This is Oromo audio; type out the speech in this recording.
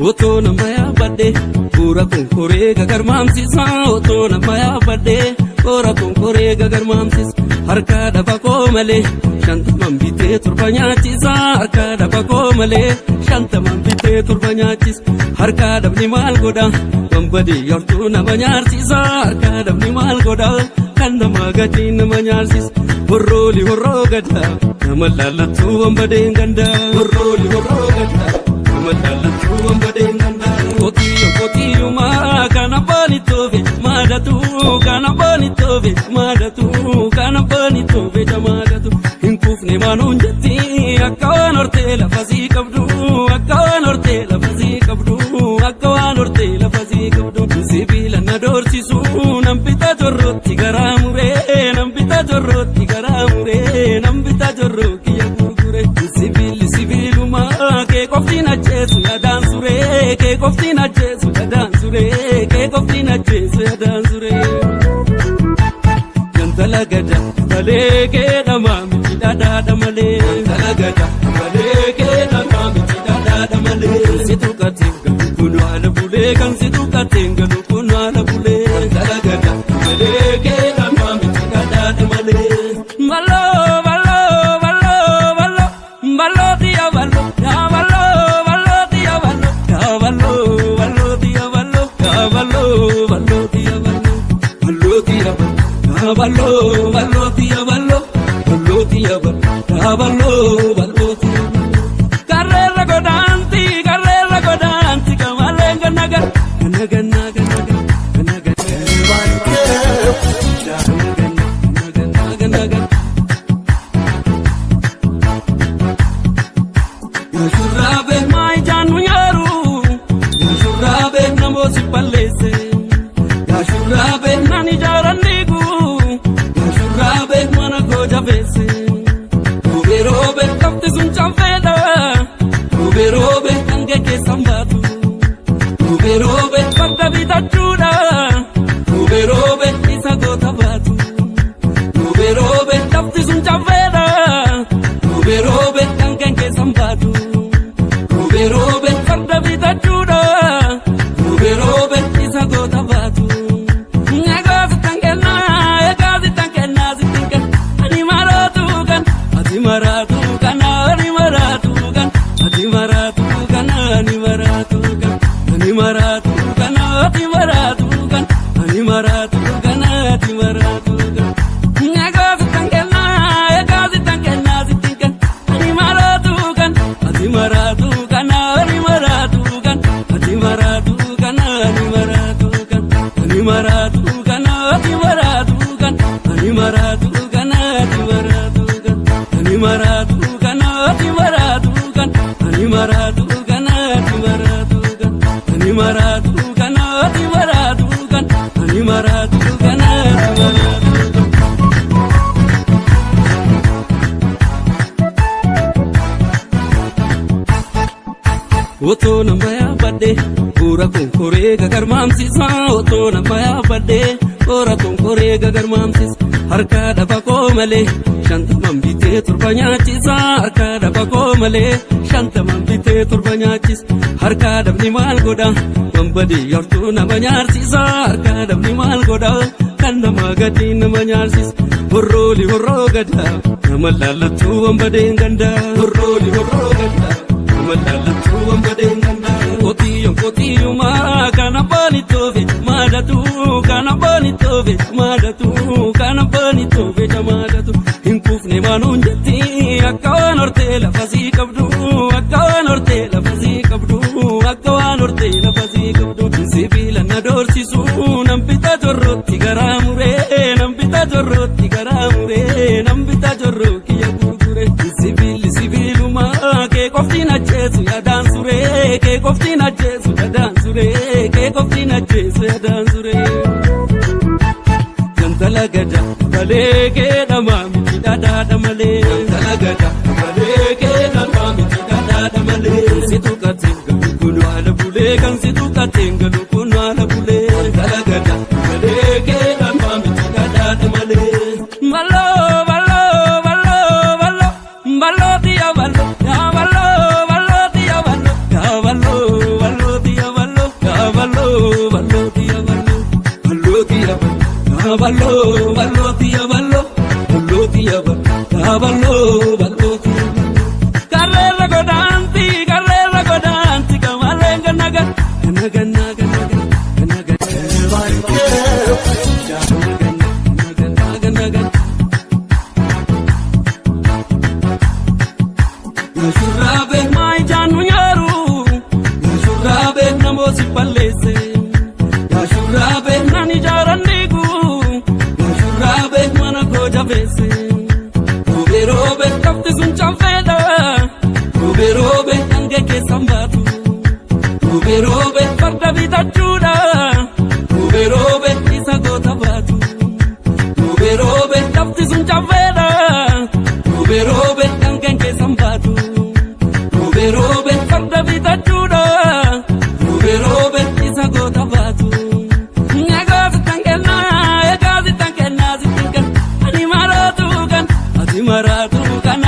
Otona maya bade, pura konkore gagar mamsisa. Otona maya bade, pura konkore gagar mamsis. Harka daba ko male, shanta mambite turbanya chisa. Harka daba ko male, shanta mambite turbanya chis. Harka dabni mal goda, bambadi yortu na banyar chisa. Harka dabni mal goda, kanda magati na banyar chis. Horroli horro gada, namallalatu bambade ganda. Horroli horro gada. Kotiyo ma kana bani tove madatu kana bani tove madatu kana bani tove madatu hinkufne manunjati akawan ortela fazi kabdu akawan ortela fazi kabdu akawan ortela fazi kabdu sibila nadorsi su nampita jorroti garamure nampita jorroti garamure nampita jorroti yagure sibilu ma ke koftina jesu ya dansure ke koftina jesu ya dansure ke koftina jesu ya dansure yantala gada baleke damami dada male yantala gada baleke damami dada male situkatinga kuno ala bule kan situkatinga kuno ala bule yantala gada baleke damami dada male malo malo malo malo malo dia malo ya malo malo dia malo ya malo malo dia malo ya malo malo dia malo malo dia malo ya malo malo dia malo malo dia malo ya malo malo dia carrera godanti kamalenga nagar nagar nagar nagar nagar Shurabe mai janu yaru Shurabe namo sipalese Ya shurabe nani jarandigu Ya shurabe mana koja vese Uberobe kapte suncha veda Uberobe kange ke sambatu Uberobe kapta vita chuda Uberobe isa gota batu Uberobe kapte suncha veda Uberobe kange ke sambatu Uberobe kapta vita chuda Uberobe isa gota batu Nyagazi tangena zitinken Animaratu kan Animaratu kan Animaratu kan Animaratu kan Animaratu kan Animaratu kan Animaratu kan Animaratu kan Animaratu kan Nyagazi tangena zitinken Animaratu kan Animaratu kan Animaratu kan Animaratu kan Animaratu kan Animaratu kan Animaratu kan Animaratu kan Animaratu kan Animaratu kan Animaratu kan Animaratu kan Animaratu kan Animaratu kan Animaratu kan Animaratu kan Animaratu Otona maya bade pura konkore gagar mamsisa Otona maya bade pura konkore gagar mamsis harka daba ko male shanta mambite turbanya chisa harka daba ko male shanta mambite turbanya chis harka dabni mal goda bambadi yortu na banyar chisa harka dabni mal goda kanda magati na banyar sis horroli horro gada namallalatu bambade ganda horroli horro gada namallalatu bambade ganda kotiyo ma kana bani tove madatu kana bani tove madatu kana bani tove madatu hinkufne manunjati akawan ortela fazi kabdu akawan ortela fazi kabdu akawan ortela fazi kabdu sibila nadorsi su nampita jorroti garamure nampita jorroti garamure nampita jorroti yagure sibilu ma ke koftina jesu ya dansure ke koftina jesu ya dansure ke koftina jesu ya dansure yantala gada baleke damami dada male yantala gada baleke damami dada male situ katinga kuno ala bule kan situ katinga kuno ala bule yantala gada baleke damami dada male malo malo malo malo malo dia malo ya malo malo dia malo ya malo malo ballo ballo tiya ballo ballo tiya ballo ballo tiya karrera godanti kamalenga naga naga naga naga naga shurabe mai janu yaru shurabe namosi palese shurabe nani jarandigu shurabe mana koja vese robe kapte sun chamfeda robe angeke sambatu robe farda vita chuda robe isagota batu robe kapte sun chamfeda robe angeke sambatu robe farda vita chuda robe isagota batu nyagazi tankena zitinkan animaratu kan animaratu kan